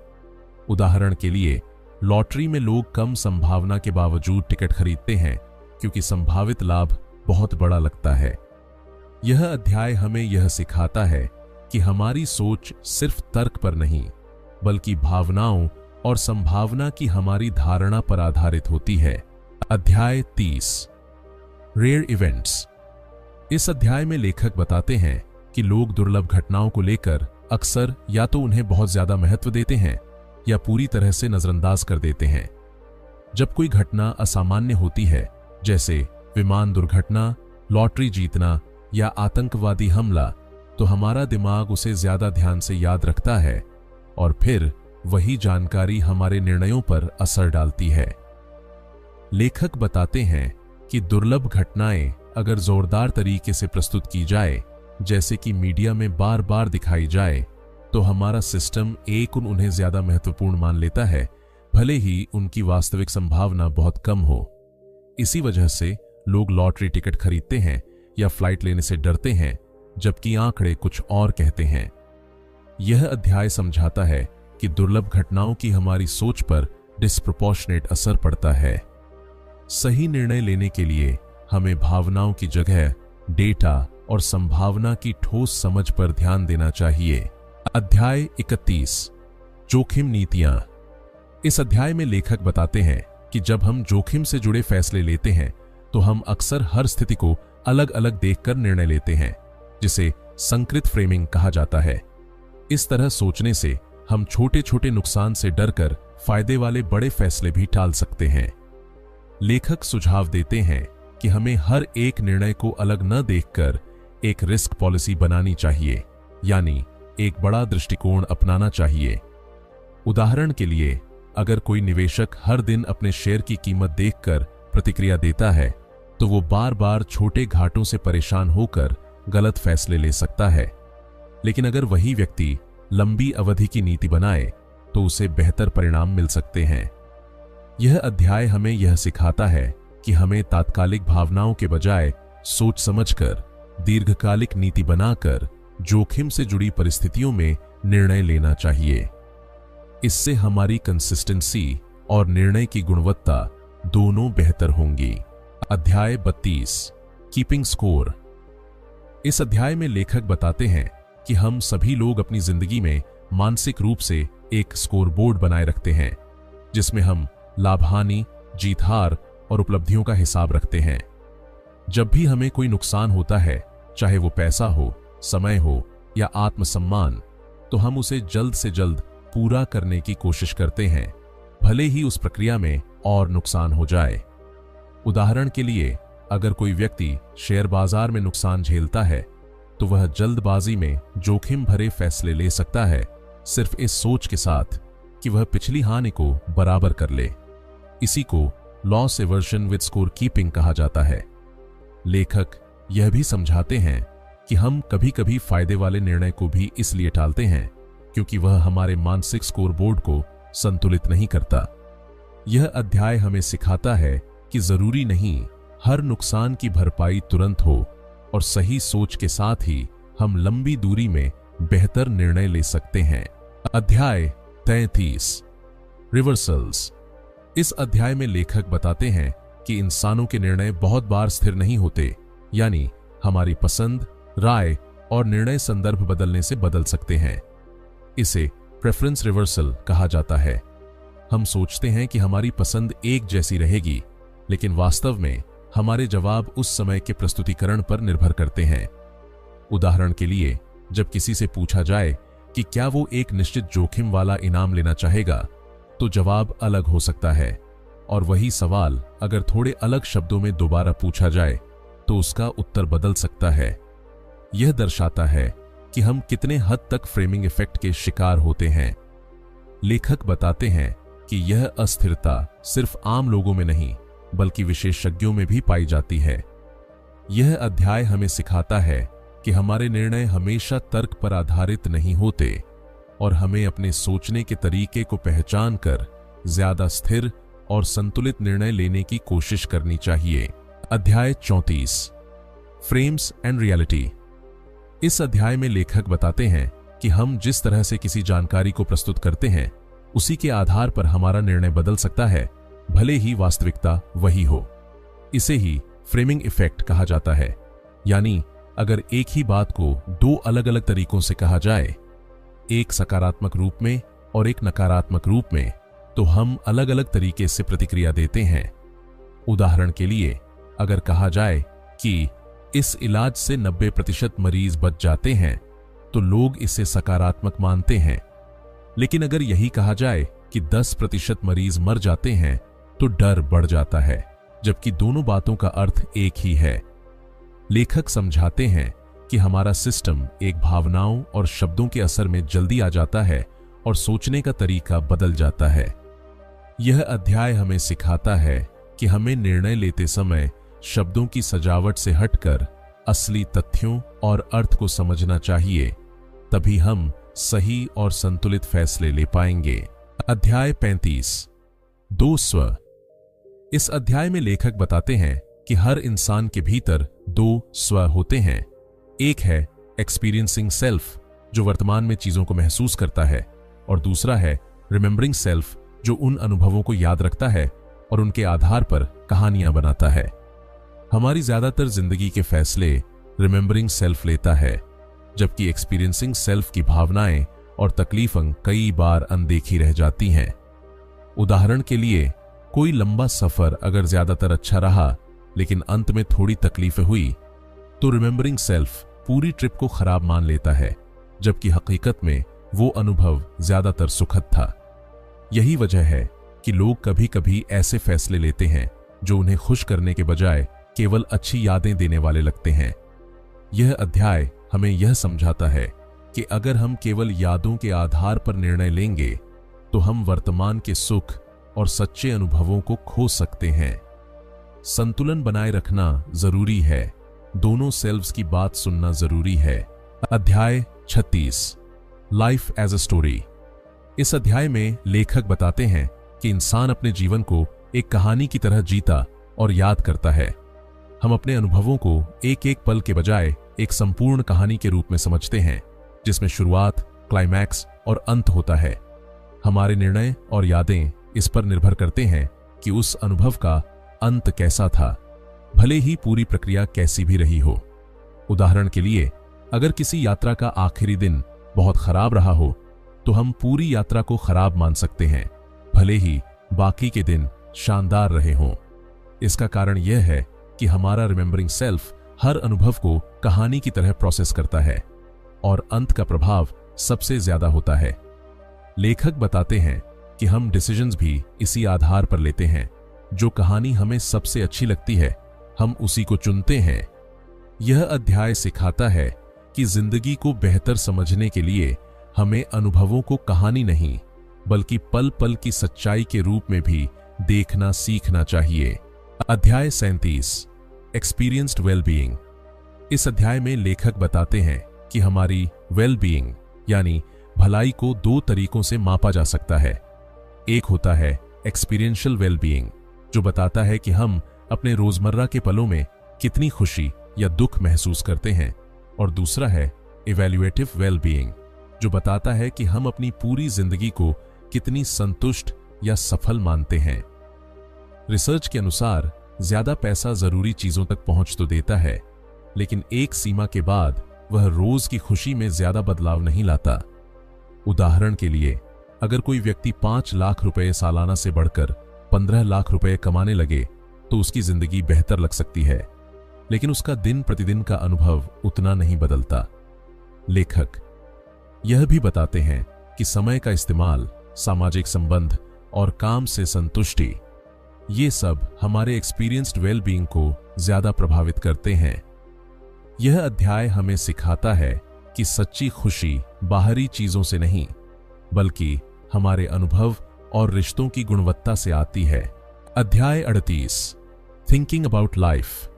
उदाहरण के लिए, लॉटरी में लोग कम संभावना के बावजूद टिकट खरीदते हैं क्योंकि संभावित लाभ बहुत बड़ा लगता है। यह अध्याय हमें यह सिखाता है कि हमारी सोच सिर्फ तर्क पर नहीं बल्कि भावनाओं और संभावना की हमारी धारणा पर आधारित होती है। अध्याय 30 रेयर इवेंट्स। इस अध्याय में लेखक बताते हैं कि लोग दुर्लभ घटनाओं को लेकर अक्सर या तो उन्हें बहुत ज्यादा महत्व देते हैं या पूरी तरह से नजरअंदाज कर देते हैं। जब कोई घटना असामान्य होती है, जैसे विमान दुर्घटना, लॉटरी जीतना या आतंकवादी हमला, तो हमारा दिमाग उसे ज्यादा ध्यान से याद रखता है और फिर वही जानकारी हमारे निर्णयों पर असर डालती है। लेखक बताते हैं कि दुर्लभ घटनाएं अगर जोरदार तरीके से प्रस्तुत की जाए, जैसे कि मीडिया में बार बार दिखाई जाए, तो हमारा सिस्टम उन्हें ज्यादा महत्वपूर्ण मान लेता है, भले ही उनकी वास्तविक संभावना बहुत कम हो। इसी वजह से लोग लॉटरी टिकट खरीदते हैं या फ्लाइट लेने से डरते हैं, जबकि आंकड़े कुछ और कहते हैं। यह अध्याय समझाता है कि दुर्लभ घटनाओं की हमारी सोच पर डिस्प्रोपोर्शनेट असर पड़ता है। सही निर्णय लेने के लिए हमें भावनाओं की जगह डेटा और संभावना की ठोस समझ पर ध्यान देना चाहिए। अध्याय 31, जोखिम नीतियां। इस अध्याय में लेखक बताते हैं कि जब हम जोखिम से जुड़े फैसले लेते हैं तो हम अक्सर हर स्थिति को अलग अलग देखकर निर्णय लेते हैं, जिसे संकृत फ्रेमिंग कहा जाता है। इस तरह सोचने से हम छोटे छोटे नुकसान से डरकर फायदे वाले बड़े फैसले भी टाल सकते हैं। लेखक सुझाव देते हैं कि हमें हर एक निर्णय को अलग न देखकर एक रिस्क पॉलिसी बनानी चाहिए, यानी एक बड़ा दृष्टिकोण अपनाना चाहिए। उदाहरण के लिए, अगर कोई निवेशक हर दिन अपने शेयर की कीमत देखकर प्रतिक्रिया देता है, तो वो बार बार छोटे घाटों से परेशान होकर गलत फैसले ले सकता है। लेकिन अगर वही व्यक्ति लंबी अवधि की नीति बनाए तो उसे बेहतर परिणाम मिल सकते हैं। यह अध्याय हमें यह सिखाता है कि हमें तात्कालिक भावनाओं के बजाय सोच समझकर दीर्घकालिक नीति बनाकर जोखिम से जुड़ी परिस्थितियों में निर्णय लेना चाहिए। इससे हमारी कंसिस्टेंसी और निर्णय की गुणवत्ता दोनों बेहतर होंगी। अध्याय 32, कीपिंग स्कोर। इस अध्याय में लेखक बताते हैं कि हम सभी लोग अपनी जिंदगी में मानसिक रूप से एक स्कोर बोर्ड बनाए रखते हैं, जिसमें हम लाभ हानि, जीत हार और उपलब्धियों का हिसाब रखते हैं। जब भी हमें कोई नुकसान होता है, चाहे वो पैसा हो, समय हो या आत्मसम्मान, तो हम उसे जल्द से जल्द पूरा करने की कोशिश करते हैं, भले ही उस प्रक्रिया में और नुकसान हो जाए। उदाहरण के लिए, अगर कोई व्यक्ति शेयर बाजार में नुकसान झेलता है तो वह जल्दबाजी में जोखिम भरे फैसले ले सकता है, सिर्फ इस सोच के साथ कि वह पिछली हानि को बराबर कर ले। इसी को loss aversion with score keeping कहा जाता है। लेखक यह भी समझाते हैं कि हम कभी कभी फायदे वाले निर्णय को भी इसलिए टालते हैं क्योंकि वह हमारे मानसिक स्कोर बोर्ड को संतुलित नहीं करता। यह अध्याय हमें सिखाता है कि जरूरी नहीं हर नुकसान की भरपाई तुरंत हो, और सही सोच के साथ ही हम लंबी दूरी में बेहतर निर्णय ले सकते हैं। अध्याय 33, रिवर्सल्स। इस अध्याय में लेखक बताते हैं कि इंसानों के निर्णय बहुत बार स्थिर नहीं होते, यानी हमारी पसंद, राय और निर्णय संदर्भ बदलने से बदल सकते हैं। इसे प्रेफरेंस रिवर्सल कहा जाता है। हम सोचते हैं कि हमारी पसंद एक जैसी रहेगी, लेकिन वास्तव में हमारे जवाब उस समय के प्रस्तुतिकरण पर निर्भर करते हैं। उदाहरण के लिए, जब किसी से पूछा जाए कि क्या वो एक निश्चित जोखिम वाला इनाम लेना चाहेगा, तो जवाब अलग हो सकता है, और वही सवाल अगर थोड़े अलग शब्दों में दोबारा पूछा जाए तो उसका उत्तर बदल सकता है। यह दर्शाता है कि हम कितने हद तक फ्रेमिंग इफेक्ट के शिकार होते हैं। लेखक बताते हैं कि यह अस्थिरता सिर्फ आम लोगों में नहीं बल्कि विशेषज्ञों में भी पाई जाती है। यह अध्याय हमें सिखाता है कि हमारे निर्णय हमेशा तर्क पर आधारित नहीं होते, और हमें अपने सोचने के तरीके को पहचान कर ज्यादा स्थिर और संतुलित निर्णय लेने की कोशिश करनी चाहिए। अध्याय 34, फ्रेम्स एंड रियलिटी। इस अध्याय में लेखक बताते हैं कि हम जिस तरह से किसी जानकारी को प्रस्तुत करते हैं, उसी के आधार पर हमारा निर्णय बदल सकता है, भले ही वास्तविकता वही हो। इसे ही फ्रेमिंग इफेक्ट कहा जाता है, यानी अगर एक ही बात को दो अलग अलग तरीकों से कहा जाए, एक सकारात्मक रूप में और एक नकारात्मक रूप में, तो हम अलग अलग तरीके से प्रतिक्रिया देते हैं। उदाहरण के लिए, अगर कहा जाए कि इस इलाज से 90% मरीज बच जाते हैं, तो लोग इसे सकारात्मक मानते हैं। लेकिन अगर यही कहा जाए कि 10% मरीज मर जाते हैं, तो डर बढ़ जाता है, जबकि दोनों बातों का अर्थ एक ही है। लेखक समझाते हैं कि हमारा सिस्टम एक भावनाओं और शब्दों के असर में जल्दी आ जाता है और सोचने का तरीका बदल जाता है। यह अध्याय हमें सिखाता है कि हमें निर्णय लेते समय शब्दों की सजावट से हटकर असली तथ्यों और अर्थ को समझना चाहिए, तभी हम सही और संतुलित फैसले ले पाएंगे। अध्याय 35 दो स्व। इस अध्याय में लेखक बताते हैं कि हर इंसान के भीतर दो स्व होते हैं। एक है एक्सपीरियंसिंग सेल्फ, जो वर्तमान में चीजों को महसूस करता है, और दूसरा है रिमेंबरिंग सेल्फ, जो उन अनुभवों को याद रखता है और उनके आधार पर कहानियां बनाता है। हमारी ज्यादातर जिंदगी के फैसले रिमेंबरिंग सेल्फ लेता है, जबकि एक्सपीरियंसिंग सेल्फ की भावनाएं और तकलीफें कई बार अनदेखी रह जाती हैं। उदाहरण के लिए, कोई लंबा सफर अगर ज्यादातर अच्छा रहा लेकिन अंत में थोड़ी तकलीफें हुई, तो रिमेंबरिंग सेल्फ पूरी ट्रिप को खराब मान लेता है, जबकि हकीकत में वो अनुभव ज्यादातर सुखद था। यही वजह है कि लोग कभी कभी ऐसे फैसले लेते हैं जो उन्हें खुश करने के बजाय केवल अच्छी यादें देने वाले लगते हैं। यह अध्याय हमें यह समझाता है कि अगर हम केवल यादों के आधार पर निर्णय लेंगे तो हम वर्तमान के सुख और सच्चे अनुभवों को खो सकते हैं। संतुलन बनाए रखना जरूरी है, दोनों सेल्व्स की बात सुनना जरूरी है। अध्याय 36 लाइफ एज अ स्टोरी। इस अध्याय में लेखक बताते हैं कि इंसान अपने जीवन को एक कहानी की तरह जीता और याद करता है। हम अपने अनुभवों को एक एक पल के बजाय एक संपूर्ण कहानी के रूप में समझते हैं, जिसमें शुरुआत, क्लाइमैक्स और अंत होता है। हमारे निर्णय और यादें इस पर निर्भर करते हैं कि उस अनुभव का अंत कैसा था, भले ही पूरी प्रक्रिया कैसी भी रही हो। उदाहरण के लिए, अगर किसी यात्रा का आखिरी दिन बहुत खराब रहा हो, तो हम पूरी यात्रा को खराब मान सकते हैं, भले ही बाकी के दिन शानदार रहे हों। इसका कारण यह है कि हमारा रिमेंबरिंग सेल्फ हर अनुभव को कहानी की तरह प्रोसेस करता है और अंत का प्रभाव सबसे ज्यादा होता है। लेखक बताते हैं कि हम डिसीजंस भी इसी आधार पर लेते हैं। जो कहानी हमें सबसे अच्छी लगती है, हम उसी को चुनते हैं। यह अध्याय सिखाता है कि जिंदगी को बेहतर समझने के लिए हमें अनुभवों को कहानी नहीं, बल्कि पल पल की सच्चाई के रूप में भी देखना सीखना चाहिए। अध्याय 37 एक्सपीरियंस्ड वेल-बीइंग। इस अध्याय में लेखक बताते हैं कि हमारी वेल-बीइंग यानी भलाई को दो तरीकों से मापा जा सकता है। एक होता है एक्सपीरियंशियल वेल-बीइंग, जो बताता है कि हम अपने रोजमर्रा के पलों में कितनी खुशी या दुख महसूस करते हैं, और दूसरा है इवैल्यूएटिव वेल-बीइंग, जो बताता है कि हम अपनी पूरी जिंदगी को कितनी संतुष्ट या सफल मानते हैं। रिसर्च के अनुसार ज्यादा पैसा जरूरी चीजों तक पहुंच तो देता है, लेकिन एक सीमा के बाद वह रोज की खुशी में ज्यादा बदलाव नहीं लाता। उदाहरण के लिए, अगर कोई व्यक्ति 5 लाख रुपए सालाना से बढ़कर 15 लाख रुपए कमाने लगे, तो उसकी जिंदगी बेहतर लग सकती है, लेकिन उसका दिन प्रतिदिन का अनुभव उतना नहीं बदलता। लेखक यह भी बताते हैं कि समय का इस्तेमाल, सामाजिक संबंध और काम से संतुष्टि, ये सब हमारे एक्सपीरियंस्ड वेल-बीइंग को ज्यादा प्रभावित करते हैं। यह अध्याय हमें सिखाता है कि सच्ची खुशी बाहरी चीजों से नहीं, बल्कि हमारे अनुभव और रिश्तों की गुणवत्ता से आती है। अध्याय 38 थिंकिंग अबाउट लाइफ।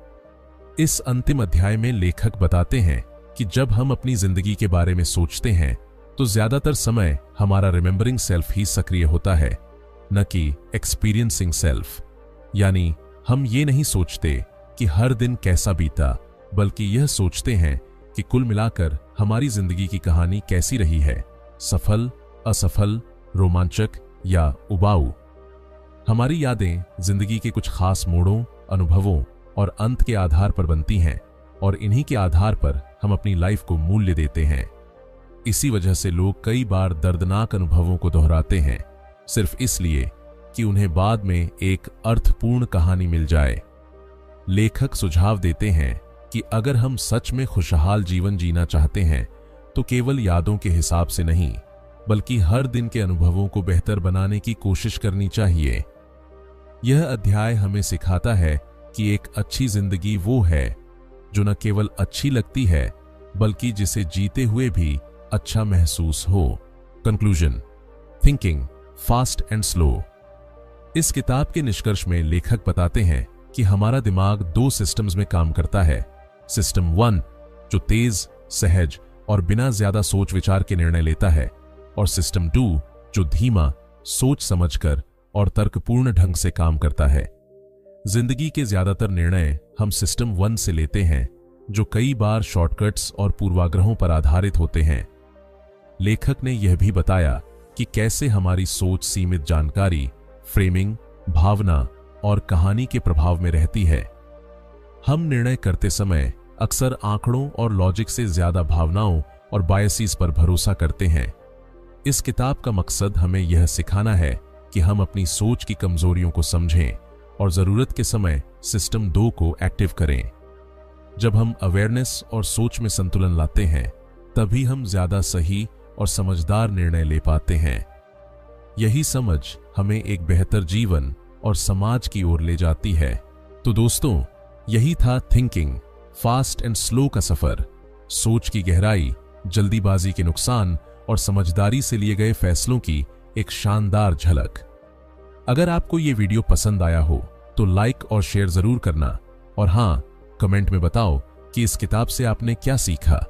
इस अंतिम अध्याय में लेखक बताते हैं कि जब हम अपनी जिंदगी के बारे में सोचते हैं, तो ज्यादातर समय हमारा रिमेंबरिंग सेल्फ ही सक्रिय होता है, न कि एक्सपीरियंसिंग सेल्फ। यानी हम ये नहीं सोचते कि हर दिन कैसा बीता, बल्कि यह सोचते हैं कि कुल मिलाकर हमारी जिंदगी की कहानी कैसी रही है, सफल, असफल, रोमांचक या उबाऊ। हमारी यादें जिंदगी के कुछ खास मोड़ों, अनुभवों और अंत के आधार पर बनती हैं, और इन्हीं के आधार पर हम अपनी लाइफ को मूल्य देते हैं। इसी वजह से लोग कई बार दर्दनाक अनुभवों को दोहराते हैं, सिर्फ इसलिए कि उन्हें बाद में एक अर्थपूर्ण कहानी मिल जाए। लेखक सुझाव देते हैं कि अगर हम सच में खुशहाल जीवन जीना चाहते हैं, तो केवल यादों के हिसाब से नहीं, बल्कि हर दिन के अनुभवों को बेहतर बनाने की कोशिश करनी चाहिए। यह अध्याय हमें सिखाता है कि एक अच्छी जिंदगी वो है जो न केवल अच्छी लगती है, बल्कि जिसे जीते हुए भी अच्छा महसूस हो। Conclusion, thinking fast and slow. इस किताब के निष्कर्ष में लेखक बताते हैं कि हमारा दिमाग 2 सिस्टम्स में काम करता है। सिस्टम 1 जो तेज, सहज और बिना ज्यादा सोच विचार के निर्णय लेता है, और सिस्टम 2 जो धीमा, सोच समझकर और तर्कपूर्ण ढंग से काम करता है। जिंदगी के ज्यादातर निर्णय हम सिस्टम 1 से लेते हैं, जो कई बार शॉर्टकट्स और पूर्वाग्रहों पर आधारित होते हैं। लेखक ने यह भी बताया कि कैसे हमारी सोच सीमित जानकारी, फ्रेमिंग, भावना और कहानी के प्रभाव में रहती है। हम निर्णय करते समय अक्सर आंकड़ों और लॉजिक से ज्यादा भावनाओं और बायसीज पर भरोसा करते हैं। इस किताब का मकसद हमें यह सिखाना है कि हम अपनी सोच की कमजोरियों को समझें और जरूरत के समय सिस्टम 2 को एक्टिव करें। जब हम अवेयरनेस और सोच में संतुलन लाते हैं, तभी हम ज्यादा सही और समझदार निर्णय ले पाते हैं। यही समझ हमें एक बेहतर जीवन और समाज की ओर ले जाती है। तो दोस्तों, यही था थिंकिंग फास्ट एंड स्लो का सफर। सोच की गहराई, जल्दीबाजी के नुकसान और समझदारी से लिए गए फैसलों की एक शानदार झलक। अगर आपको ये वीडियो पसंद आया हो तो लाइक और शेयर जरूर करना, और हां, कमेंट में बताओ कि इस किताब से आपने क्या सीखा।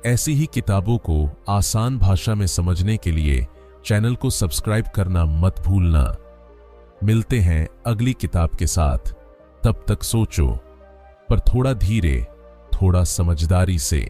ऐसी ही किताबों को आसान भाषा में समझने के लिए चैनल को सब्सक्राइब करना मत भूलना। मिलते हैं अगली किताब के साथ। तब तक सोचो, पर थोड़ा धीरे, थोड़ा समझदारी से।